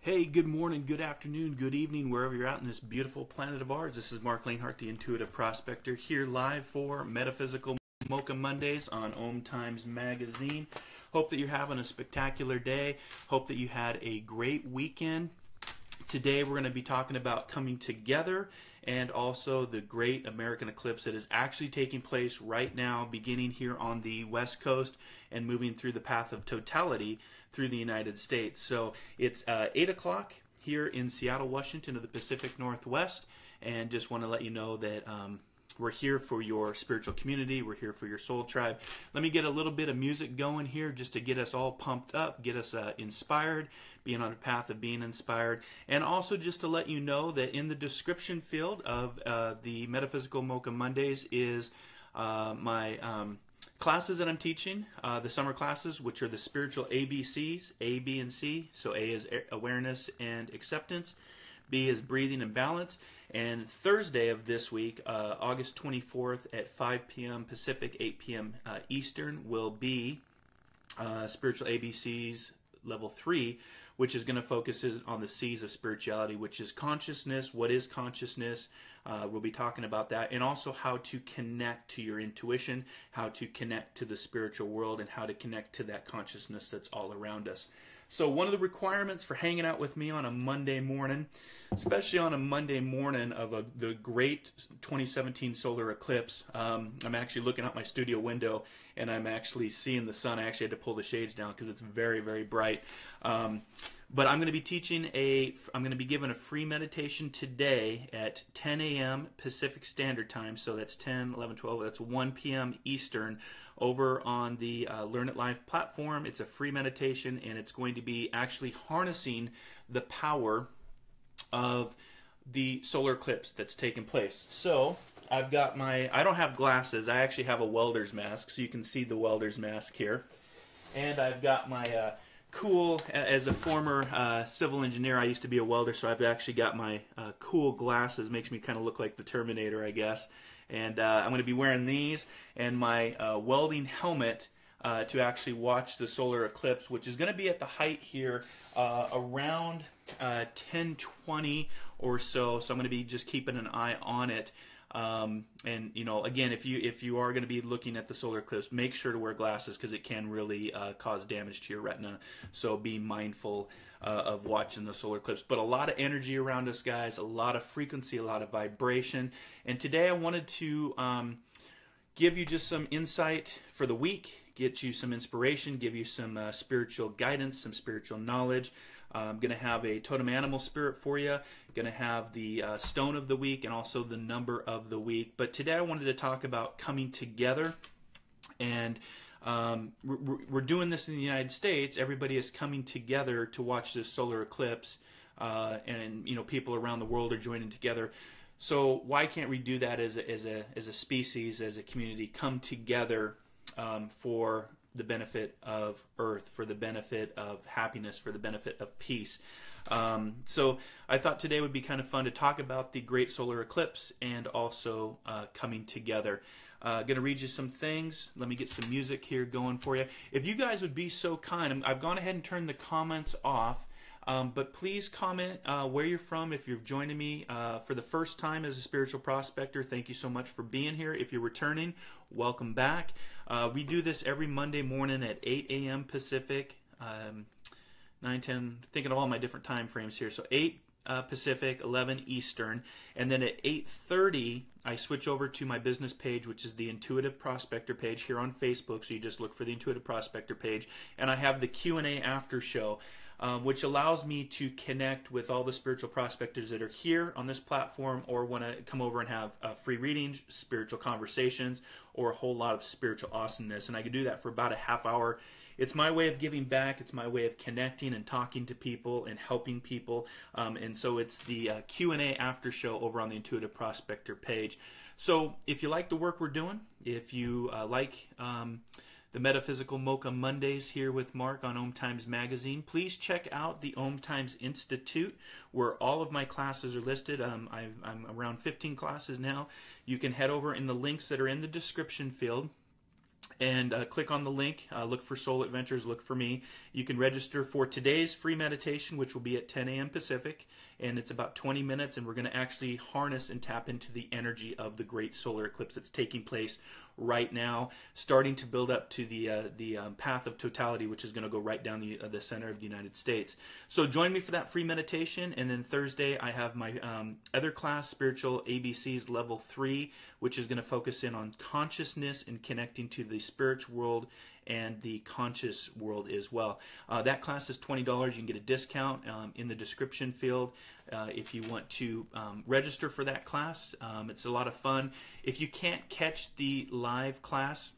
Hey, good morning, good afternoon, good evening, wherever you're at in this beautiful planet of ours. This is Marc, the Intuitive Prospector, here live for Metaphysical Mocha Mondays on Om Times Magazine. Hope that you're having a spectacular day. Hope that you had a great weekend. Today we're going to be talking about coming together and also the great American eclipse that is actually taking place right now, beginning here on the West Coast and moving through the path of totality through the United States. So it's 8 o'clock here in Seattle, Washington of the Pacific Northwest, and just want to let you know that we're here for your spiritual community. We're here for your soul tribe. Let me get a little bit of music going here just to get us all pumped up, get us inspired, being on a path of being inspired. And also just to let you know that in the description field of the Metaphysical Mocha Mondays is my classes that I'm teaching, the summer classes, which are the spiritual ABCs, A, B, and C. So A is awareness and acceptance. B is breathing and balance. And Thursday of this week, August 24th at 5 p.m. Pacific, 8 p.m. Eastern, will be Spiritual ABCs Level 3, which is going to focus on the C's of spirituality, which is consciousness. What is consciousness? We'll be talking about that, and also how to connect to your intuition, how to connect to the spiritual world, and how to connect to that consciousness that's all around us. So one of the requirements for hanging out with me on a Monday morning, especially on a Monday morning of the great 2017 solar eclipse, I'm actually looking out my studio window and I'm actually seeing the sun. I actually had to pull the shades down because it's very, very bright. But I'm going to be teaching I'm going to be giving a free meditation today at 10 a.m. Pacific Standard Time. So that's 10, 11, 12, that's 1 p.m. Eastern over on the Learn It Live platform. It's a free meditation, and it's going to be actually harnessing the power of the solar eclipse that's taken place. So I've got I don't have glasses. I actually have a welder's mask, so you can see the welder's mask here. And I've got my cool, as a former civil engineer, I used to be a welder, so I've actually got my cool glasses. Makes me kind of look like the Terminator, I guess. And I'm going to be wearing these and my welding helmet to actually watch the solar eclipse, which is going to be at the height here around 10:20 or so. So I'm going to be just keeping an eye on it. And you know, again, if you are going to be looking at the solar eclipse, make sure to wear glasses because it can really cause damage to your retina. So be mindful of watching the solar eclipse. But a lot of energy around us, guys. A lot of frequency, a lot of vibration. And today I wanted to give you just some insight for the week, get you some inspiration, give you some spiritual guidance, some spiritual knowledge. I'm going to have a totem animal spirit for you, going to have the stone of the week, and also the number of the week. But today I wanted to talk about coming together, and we're doing this in the United States. Everybody is coming together to watch this solar eclipse, and you know, people around the world are joining together. So why can't we do that as a species, as a community, come together for the benefit of Earth, for the benefit of happiness, for the benefit of peace? So I thought today would be kind of fun to talk about the great solar eclipse and also coming together. Going to read you some things. Let me get some music here going for you. If you guys would be so kind, I've gone ahead and turned the comments off. But please comment where you're from. If you're joining me for the first time as a spiritual prospector, thank you so much for being here. If you're returning, welcome back. We do this every Monday morning at 8 a.m. Pacific, 9, 10, thinking of all my different time frames here. So 8 Pacific, 11 Eastern, and then at 8:30 I switch over to my business page, which is the Intuitive Prospector page here on Facebook. So you just look for the Intuitive Prospector page, and I have the Q&A after show, which allows me to connect with all the spiritual prospectors that are here on this platform or want to come over and have free readings, spiritual conversations, or a whole lot of spiritual awesomeness. And I can do that for about a half hour. It's my way of giving back. It's my way of connecting and talking to people and helping people. And so it's the Q&A after show over on the Intuitive Prospector page. So if you like the work we're doing, if you like the Metaphysical Mocha Mondays here with Marc on Om Times Magazine, please check out the Om Times Institute, where all of my classes are listed. I'm around 15 classes now. You can head over in the links that are in the description field. and click on the link. Look for Soul Adventures, look for me. You can register for today's free meditation, which will be at 10 a.m. Pacific, and it's about 20 minutes, and we're going to actually harness and tap into the energy of the great solar eclipse that's taking place right now, starting to build up to the path of totality, which is going to go right down the center of the United States. So join me for that free meditation, and then Thursday I have my other class, Spiritual ABCs Level 3, which is going to focus in on consciousness and connecting to the spiritual world and the conscious world as well. That class is $20. You can get a discount in the description field if you want to register for that class. It's a lot of fun. If you can't catch the live class,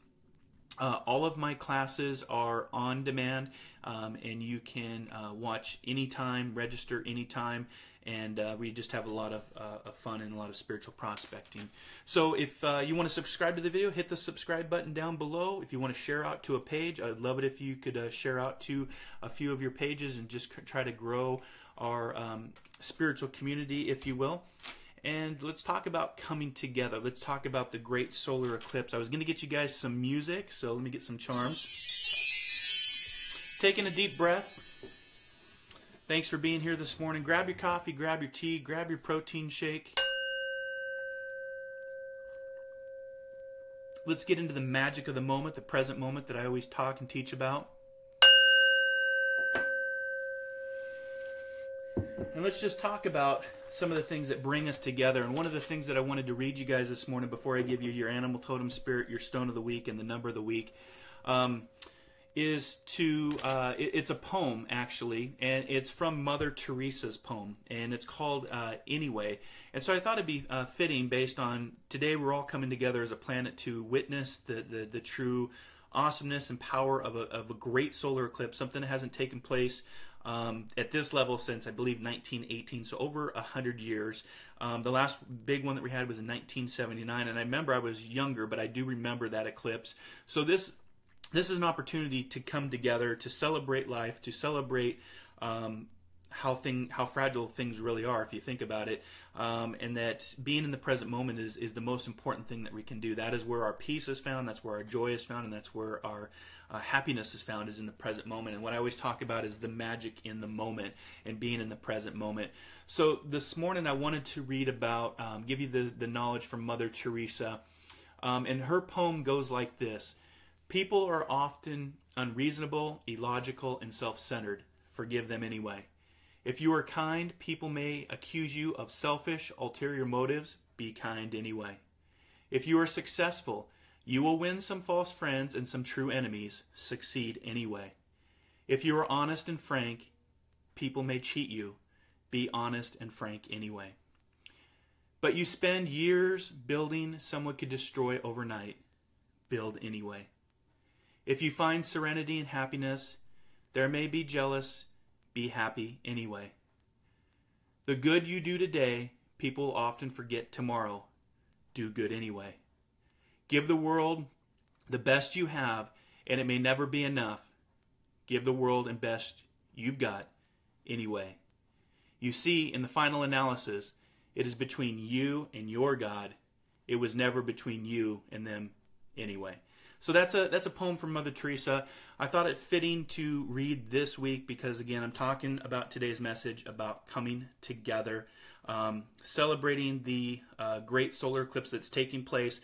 all of my classes are on demand, and you can watch anytime, register anytime, and we just have a lot of fun and a lot of spiritual prospecting. So if you want to subscribe to the video, hit the subscribe button down below. If you want to share out to a page, I'd love it if you could share out to a few of your pages and just try to grow our spiritual community, if you will. And let's talk about coming together. Let's talk about the great solar eclipse. I was going to get you guys some music, so let me get some charms. Taking a deep breath. Thanks for being here this morning. Grab your coffee, grab your tea, grab your protein shake. Let's get into the magic of the moment, the present moment that I always talk and teach about. And let's just talk about some of the things that bring us together. And one of the things that I wanted to read you guys this morning before I give you your animal totem spirit, your stone of the week, and the number of the week, it's a poem, actually, and it's from Mother Teresa's poem, and it's called Anyway. And so I thought it'd be fitting, based on today we're all coming together as a planet to witness the true awesomeness and power of a great solar eclipse, something that hasn't taken place at this level since, I believe, 1918, so over 100 years. The last big one that we had was in 1979, and I remember I was younger, but I do remember that eclipse. So this is an opportunity to come together, to celebrate life, to celebrate how fragile things really are, if you think about it, and that being in the present moment is the most important thing that we can do. That is where our peace is found, that's where our joy is found, and that's where our happiness is found, is in the present moment. And what I always talk about is the magic in the moment and being in the present moment. So this morning I wanted to read about, give you the knowledge from Mother Teresa, and her poem goes like this. People are often unreasonable, illogical, and self-centered. Forgive them anyway. If you are kind, people may accuse you of selfish, ulterior motives. Be kind anyway. If you are successful, you will win some false friends and some true enemies. Succeed anyway. If you are honest and frank, people may cheat you. Be honest and frank anyway. But you spend years building someone could destroy overnight. Build anyway. If you find serenity and happiness, there may be jealous. Be happy anyway. The good you do today, people often forget tomorrow. Do good anyway. Give the world the best you have, and it may never be enough. Give the world and best you've got anyway. You see, in the final analysis, it is between you and your God. It was never between you and them anyway. So that's a poem from Mother Teresa. I thought it fitting to read this week because, again, I'm talking about today's message about coming together, celebrating the great solar eclipse that's taking place,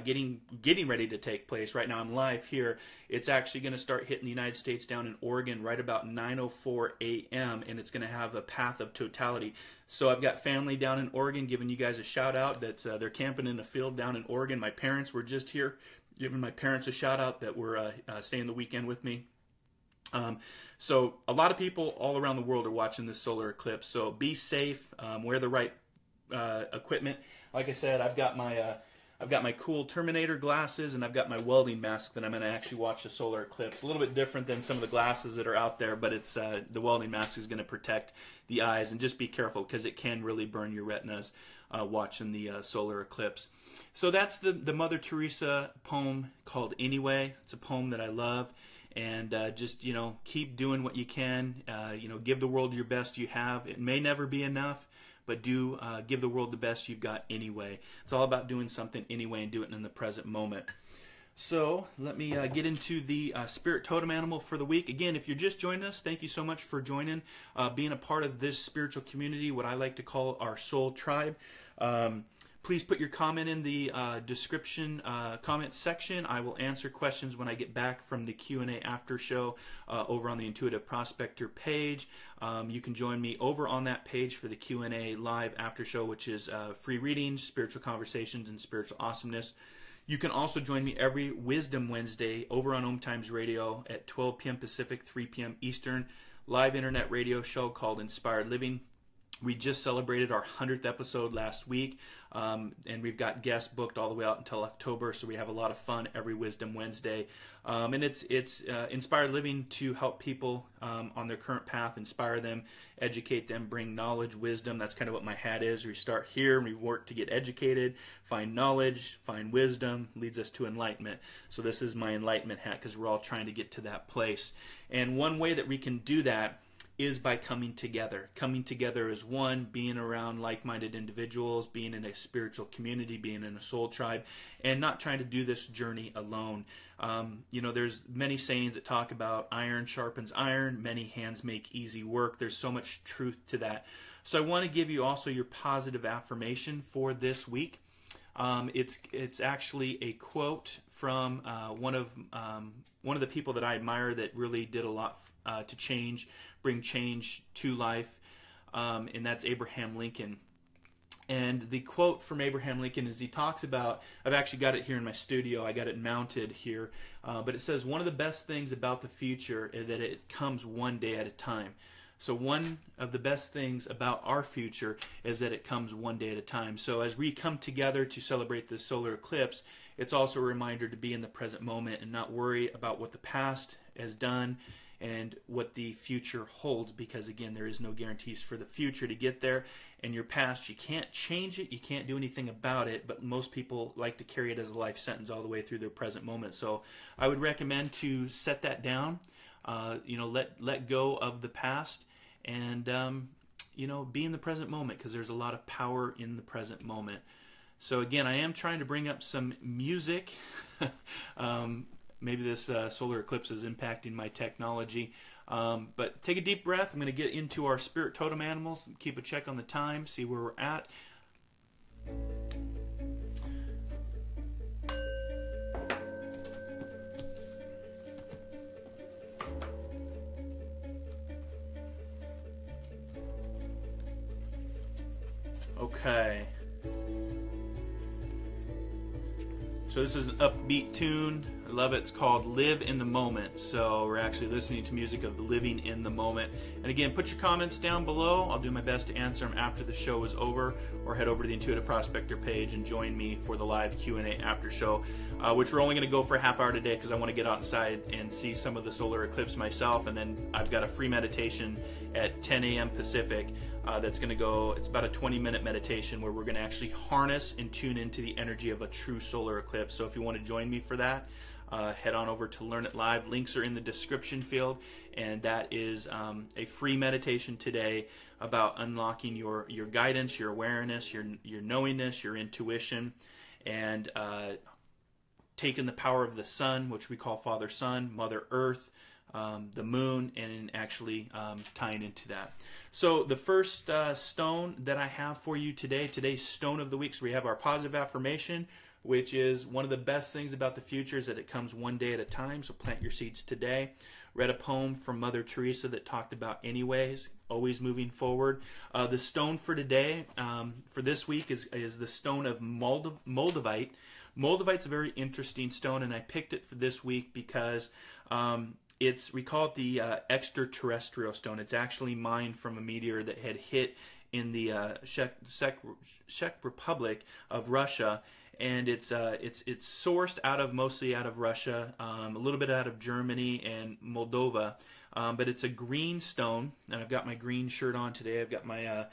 getting ready to take place. Right now I'm live here. It's actually going to start hitting the United States down in Oregon right about 9:04 a.m. and it's going to have a path of totality. So I've got family down in Oregon giving you guys a shout out. They're camping in a field down in Oregon. My parents were just here, giving my parents a shout out that were staying the weekend with me. So a lot of people all around the world are watching this solar eclipse. So be safe, wear the right equipment. Like I said, I've got my cool Terminator glasses, and I've got my welding mask that I'm going to actually watch the solar eclipse. A little bit different than some of the glasses that are out there, but it's the welding mask is going to protect the eyes, and just be careful because it can really burn your retinas watching the solar eclipse. So that's the Mother Teresa poem called Anyway. It's a poem that I love, and just, keep doing what you can. Give the world your best you have. It may never be enough, but do give the world the best you've got anyway. It's all about doing something anyway and do it in the present moment. So let me get into the spirit totem animal for the week. Again, if you're just joining us, thank you so much for joining, being a part of this spiritual community, what I like to call our soul tribe. Please put your comment in the description comment section. I will answer questions when I get back from the Q&A after show over on the Intuitive Prospector page. You can join me over on that page for the Q&A live after show, which is free readings, spiritual conversations, and spiritual awesomeness. You can also join me every Wisdom Wednesday over on Om Times Radio at 12 p.m. Pacific, 3 p.m. Eastern, live internet radio show called Inspired Living. We just celebrated our 100th episode last week, and we've got guests booked all the way out until October, so we have a lot of fun every Wisdom Wednesday. And it's Inspired Living to help people on their current path, inspire them, educate them, bring knowledge, wisdom. That's kind of what my hat is. We start here and we work to get educated, find knowledge, find wisdom, leads us to enlightenment. So this is my enlightenment hat because we're all trying to get to that place. And one way that we can do that is by coming together. Coming together as one, being around like-minded individuals, being in a spiritual community, being in a soul tribe, and not trying to do this journey alone. There's many sayings that talk about iron sharpens iron, many hands make easy work. There's so much truth to that. So I want to give you also your positive affirmation for this week. It's actually a quote from one of the people that I admire that really did a lot to bring change to life, and that's Abraham Lincoln. And the quote from Abraham Lincoln is he talks about, I've actually got it here in my studio, I got it mounted here, but it says, one of the best things about the future is that it comes one day at a time. So one of the best things about our future is that it comes one day at a time. So as we come together to celebrate this solar eclipse, it's also a reminder to be in the present moment and not worry about what the past has done and what the future holds, because again, there is no guarantees for the future to get there. And your past, you can't change it, you can't do anything about it, but most people like to carry it as a life sentence all the way through their present moment. So I would recommend to set that down, let go of the past, and be in the present moment, because there's a lot of power in the present moment. So again, I am trying to bring up some music. Maybe this solar eclipse is impacting my technology. But take a deep breath. I'm going to get into our spirit totem animals, keep a check on the time, see where we're at. Okay. So this is an upbeat tune. I love it. It's called Live in the Moment. So we're actually listening to music of living in the moment. And again, put your comments down below. I'll do my best to answer them after the show is over, or head over to the Intuitive Prospector page and join me for the live Q&A after show, which we're only going to go for a half hour today because I want to get outside and see some of the solar eclipse myself. And then I've got a free meditation at 10 a.m. Pacific that's going to go, it's about a 20-minute meditation where we're going to actually harness and tune into the energy of a true solar eclipse. So if you want to join me for that, head on over to Learn It Live. Links are in the description field, and that is a free meditation today about unlocking your guidance, your awareness, your knowingness, your intuition, and taking the power of the sun, which we call Father Sun, Mother Earth, the moon, and actually tying into that. So the first stone that I have for you today, today's stone of the week, so we have our positive affirmation, which is one of the best things about the future is that it comes one day at a time, so plant your seeds today. Read a poem from Mother Teresa that talked about anyways, always moving forward. The stone for today, for this week, is the stone of Moldavite. Moldavite's a very interesting stone, and I picked it for this week because we call it the extraterrestrial stone. It's actually mined from a meteor that had hit in the Czech Republic of Russia. And it's sourced mostly out of Russia, a little bit out of Germany and Moldova, but it's a green stone, and I've got my green shirt on today. I've got my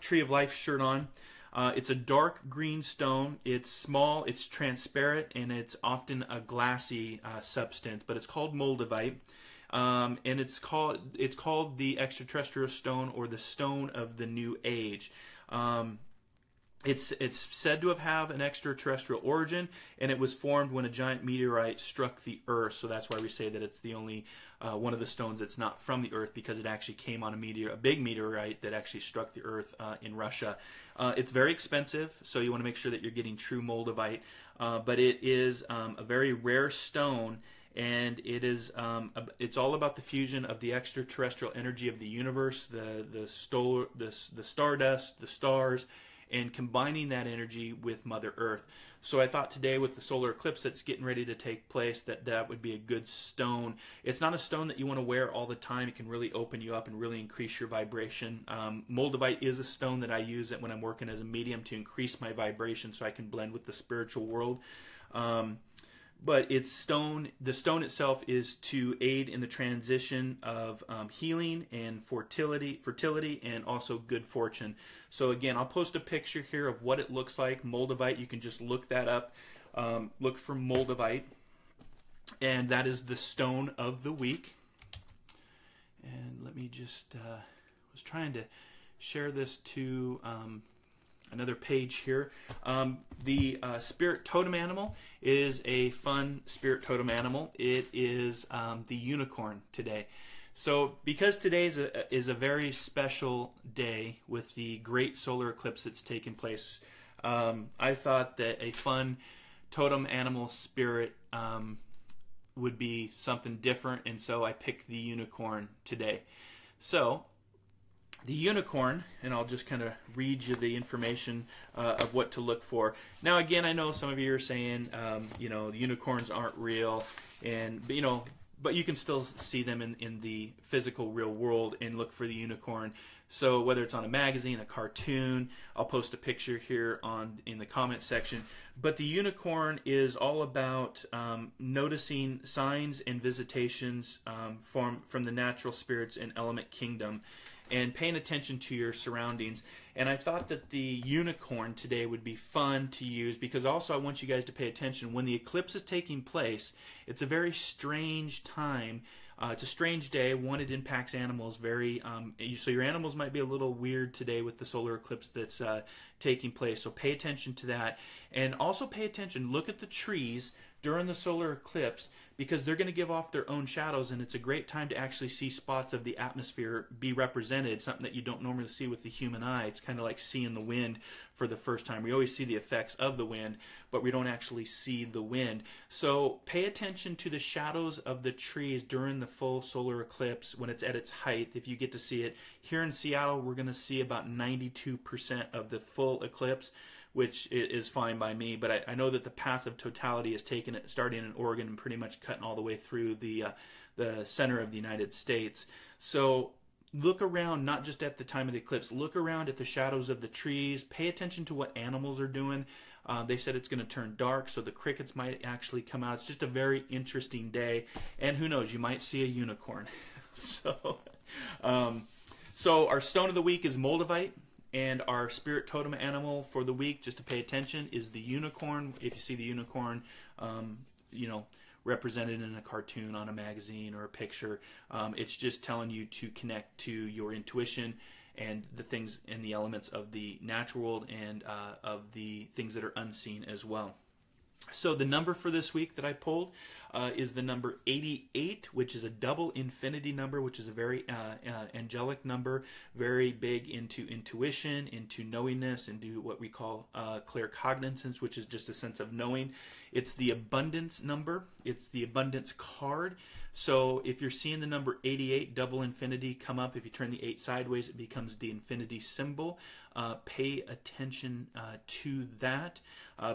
Tree of Life shirt on. It's a dark green stone. It's small, it's transparent, and it's often a glassy substance, but it's called Moldavite. And it's called the extraterrestrial stone, or the stone of the new age. It's said to have an extraterrestrial origin, and it was formed when a giant meteorite struck the Earth. So that's why we say that it's the only one of the stones that's not from the Earth, because it actually came on a big meteorite that actually struck the Earth in Russia. It's very expensive, so you want to make sure that you're getting true moldavite. But it is a very rare stone, and it is it's all about the fusion of the extraterrestrial energy of the universe, the stardust, the stars, and combining that energy with Mother Earth. So I thought today, with the solar eclipse that's getting ready to take place, that would be a good stone. It's not a stone that you want to wear all the time. It can really open you up and really increase your vibration. Moldavite is a stone that I use when I'm working as a medium to increase my vibration so I can blend with the spiritual world. But the stone itself is to aid in the transition of healing and fertility, and also good fortune. So again, I'll post a picture here of what it looks like, moldavite. You can just look that up. Look for moldavite, and that is the stone of the week. And let me just, was trying to share this to another page here. The spirit totem animal is a fun spirit totem animal. It is the unicorn today. So because today is a very special day with the great solar eclipse that's taken place, I thought that a fun totem animal spirit would be something different, and so I picked the unicorn today. So the unicorn, and I'll just kind of read you the information of what to look for. Now, again, I know some of you are saying, you know, the unicorns aren't real, and you know, but you can still see them in the physical real world and look for the unicorn. So whether it's on a magazine, a cartoon, I'll post a picture here in the comment section. But the unicorn is all about noticing signs and visitations from the natural spirits and element kingdom, and paying attention to your surroundings. And I thought that the unicorn today would be fun to use, because also I want you guys to pay attention. When the eclipse is taking place, it's a very strange time. It's a strange day. One, it impacts animals very, so your animals might be a little weird today with the solar eclipse that's taking place. So pay attention to that. And also pay attention, look at the trees during the solar eclipse, because they're going to give off their own shadows, and it's a great time to actually see spots of the atmosphere be represented, something that you don't normally see with the human eye. It's kind of like seeing the wind for the first time. We always see the effects of the wind, but we don't actually see the wind. So pay attention to the shadows of the trees during the full solar eclipse when it's at its height, if you get to see it. Here in Seattle, we're going to see about 92% of the full eclipse, which is fine by me, but I know that the path of totality is taken starting in Oregon and pretty much cutting all the way through the center of the United States. So look around, not just at the time of the eclipse. Look around at the shadows of the trees. Pay attention to what animals are doing. They said it's going to turn dark, so the crickets might actually come out. It's just a very interesting day, and who knows, you might see a unicorn. So our stone of the week is moldavite. And our spirit totem animal for the week, just to pay attention, is the unicorn. If you see the unicorn, you know, represented in a cartoon, on a magazine, or a picture, it's just telling you to connect to your intuition and the things and the elements of the natural world, and of the things that are unseen as well. So the number for this week that I pulled is the number 88, which is a double infinity number, which is a very angelic number, very big into intuition, into knowingness, into what we call claircognizance, which is just a sense of knowing. It's the abundance number. It's the abundance card. So if you're seeing the number 88, double infinity, come up, if you turn the 8 sideways, it becomes the infinity symbol. Pay attention to that,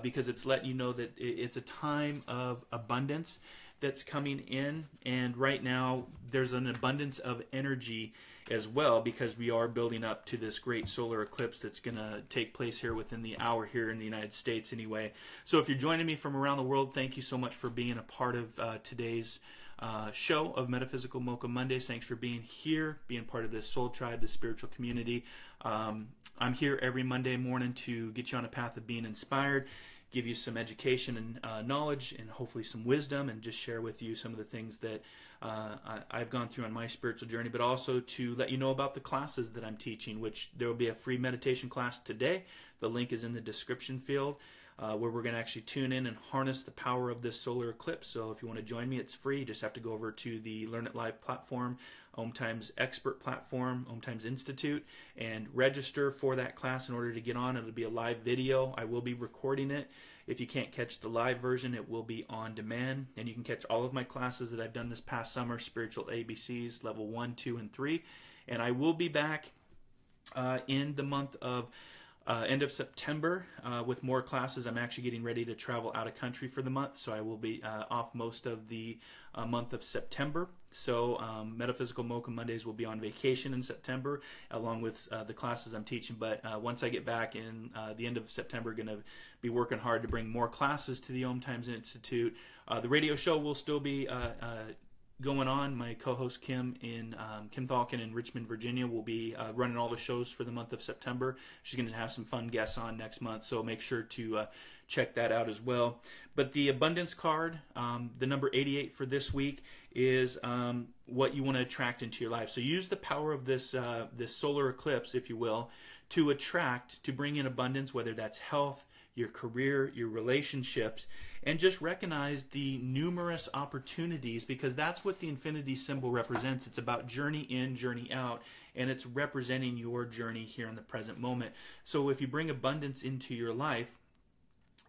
because it's letting you know that it's a time of abundance that's coming in. And right now, there's an abundance of energy as well, because we are building up to this great solar eclipse that's going to take place here within the hour here in the United States anyway. So if you're joining me from around the world, thank you so much for being a part of today's show of Metaphysical Mocha Mondays. Thanks for being here, being part of this soul tribe, this spiritual community. I'm here every Monday morning to get you on a path of being inspired, give you some education and knowledge, and hopefully some wisdom, and just share with you some of the things that I've gone through on my spiritual journey, but also to let you know about the classes that I'm teaching, which there will be a free meditation class today. The link is in the description field, where we're going to actually tune in and harness the power of this solar eclipse. So if you want to join me, it's free. You just have to go over to the Learn It Live platform, Om Times Expert platform, Om Times Institute, and register for that class in order to get on. It'll be a live video. I will be recording it. If you can't catch the live version, it will be on demand. And you can catch all of my classes that I've done this past summer, Spiritual ABCs, level 1, 2, and 3. And I will be back in the month of end of September with more classes. I'm actually getting ready to travel out of country for the month, so I will be off most of the month of September. So Metaphysical Mocha Mondays will be on vacation in September, along with the classes I'm teaching. But once I get back in the end of September, going to be working hard to bring more classes to the Om Times Institute. The radio show will still be going on. My co-host Kim Thalkin in Richmond, Virginia, will be running all the shows for the month of September. She's going to have some fun guests on next month, so make sure to check that out as well. But the abundance card, the number 88 for this week, is what you want to attract into your life. So use the power of this this solar eclipse, if you will, to attract, to bring in abundance, whether that's health, your career, your relationships, and just recognize the numerous opportunities, because that's what the infinity symbol represents. It's about journey in, journey out, and it's representing your journey here in the present moment. So if you bring abundance into your life,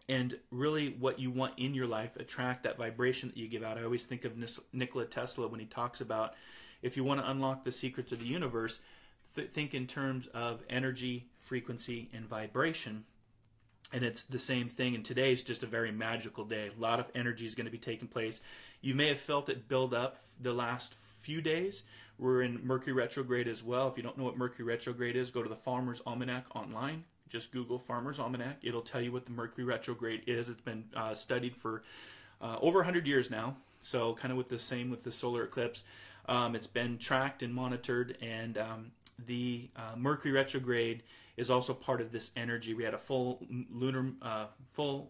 and really what you want in your life, attract that vibration that you give out. I always think of Nikola Tesla when he talks about, if you want to unlock the secrets of the universe, think in terms of energy, frequency, and vibration. And it's the same thing, and today is just a very magical day. A lot of energy is going to be taking place. You may have felt it build up the last few days. We're in Mercury retrograde as well. If you don't know what Mercury retrograde is, go to the Farmer's Almanac online. Just Google Farmer's Almanac. It'll tell you what the Mercury retrograde is. It's been studied for over 100 years now. So kind of with the same with the solar eclipse. It's been tracked and monitored, and the Mercury retrograde is also part of this energy. We had a full moon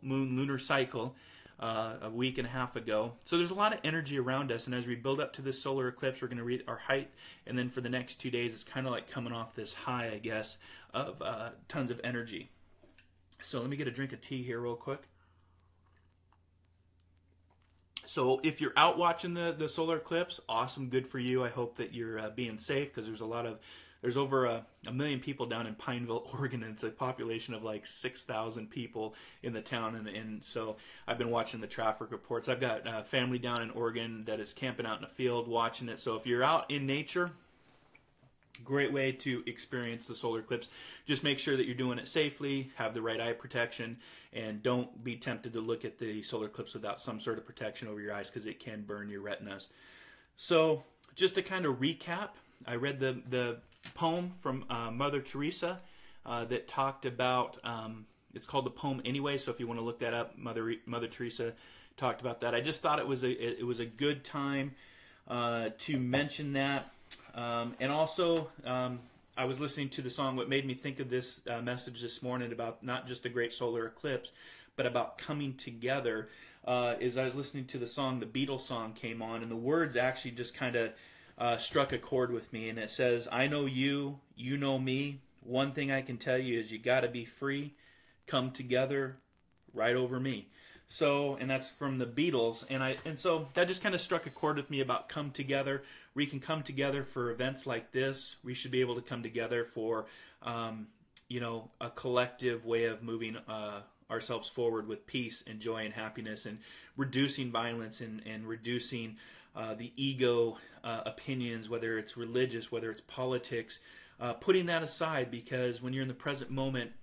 lunar cycle a week and a half ago. So there's a lot of energy around us, and as we build up to this solar eclipse, we're going to read our height, and then for the next 2 days, it's kind of like coming off this high, I guess, of tons of energy. So let me get a drink of tea here real quick. So if you're out watching the solar eclipse, awesome, good for you. I hope that you're being safe, because there's over a million people down in Pineville, Oregon, and it's a population of like 6,000 people in the town. And so I've been watching the traffic reports. I've got family down in Oregon that is camping out in a field watching it. So if you're out in nature, great way to experience the solar eclipse. Just make sure that you're doing it safely, have the right eye protection, and don't be tempted to look at the solar eclipse without some sort of protection over your eyes, because it can burn your retinas. So just to kind of recap, I read the poem from Mother Teresa that talked about, it's called The Poem Anyway, so if you want to look that up, Mother Teresa talked about that. I just thought it was a good time to mention that. And also, I was listening to the song. What made me think of this message this morning about not just the great solar eclipse, but about coming together, is I was listening to the song, the Beatles song came on, and the words actually just kind of struck a chord with me, and it says, I know you, you know me. One thing I can tell you is you got to be free. Come together, right over me. So, and that's from the Beatles, and so that just kind of struck a chord with me about come together. We can come together for events like this. We should be able to come together for, a collective way of moving ourselves forward with peace and joy and happiness, and reducing violence and reducing the ego opinions, whether it's religious, whether it's politics, putting that aside, because when you're in the present moment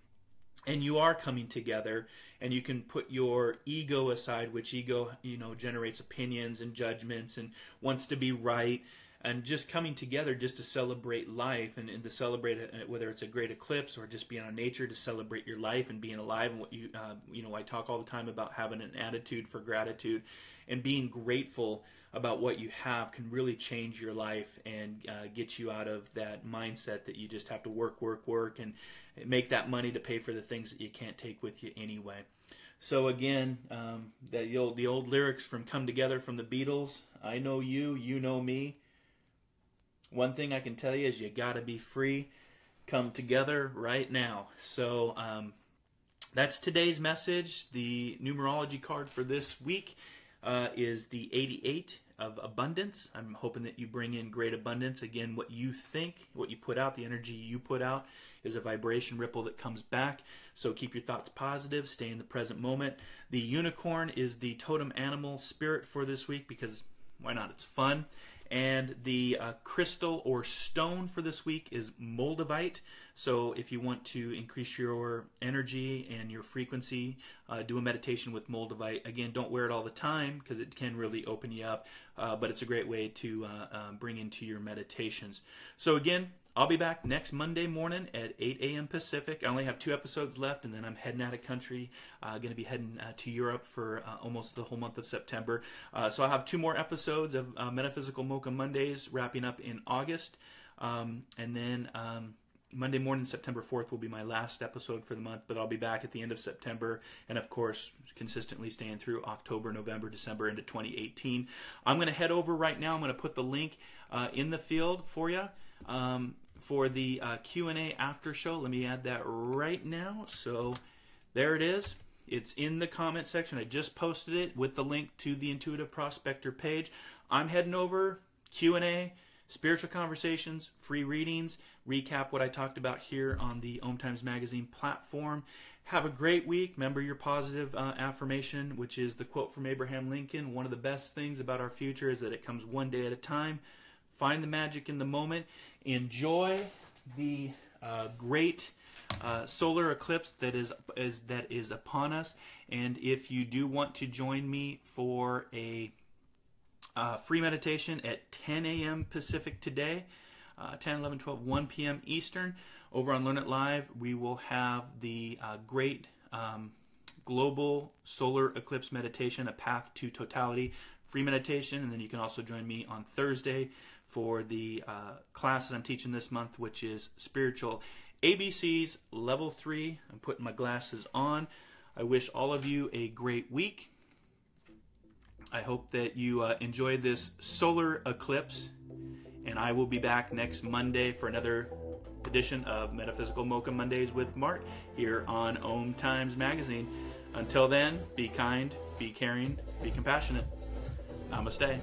and you are coming together, and you can put your ego aside, which ego, generates opinions and judgments and wants to be right, and just coming together just to celebrate life and to celebrate it, whether it's a great eclipse or just being on nature, to celebrate your life and being alive. And what I talk all the time about having an attitude for gratitude and being grateful about what you have can really change your life and get you out of that mindset that you just have to work and make that money to pay for the things that you can't take with you anyway. So again, the old lyrics from Come Together from the Beatles, I know you, you know me. One thing I can tell you is you gotta be free. Come together right now. So that's today's message. The numerology card for this week is the 88 of abundance. I'm hoping that you bring in great abundance. Again, what you think, what you put out, the energy you put out is a vibration ripple that comes back. So keep your thoughts positive, stay in the present moment. The unicorn is the totem animal spirit for this week because why not? It's fun. And the crystal or stone for this week is moldavite. So if you want to increase your energy and your frequency, do a meditation with moldavite. Again, don't wear it all the time because it can really open you up, but it's a great way to bring into your meditations. So again, I'll be back next Monday morning at 8 a.m. Pacific. I only have 2 episodes left, and then I'm heading out of country. Going to be heading to Europe for almost the whole month of September. So I'll have 2 more episodes of Metaphysical Mocha Mondays wrapping up in August. And then Monday morning, September 4th, will be my last episode for the month, but I'll be back at the end of September, and of course, consistently staying through October, November, December into 2018. I'm going to head over right now. I'm going to put the link in the field for you. For the Q&A after show. Let me add that right now. So there it is. It's in the comment section. I just posted it with the link to the Intuitive Prospector page. I'm heading over, Q&A, spiritual conversations, free readings, recap what I talked about here on the Om Times Magazine platform. Have a great week. Remember your positive affirmation, which is the quote from Abraham Lincoln. One of the best things about our future is that it comes one day at a time. Find the magic in the moment. Enjoy the great solar eclipse that is upon us. And if you do want to join me for a free meditation at 10 a.m. Pacific today, 10, 11, 12, 1 p.m. Eastern, over on Learn It Live, we will have the great global solar eclipse meditation, A Path to Totality, free meditation. And then you can also join me on Thursday for the class that I'm teaching this month, which is Spiritual ABCs Level 3. I'm putting my glasses on. I wish all of you a great week. I hope that you enjoy this solar eclipse, and I will be back next Monday for another edition of Metaphysical Mocha Mondays with Marc here on Om Times Magazine. Until then, be kind, be caring, be compassionate. Namaste.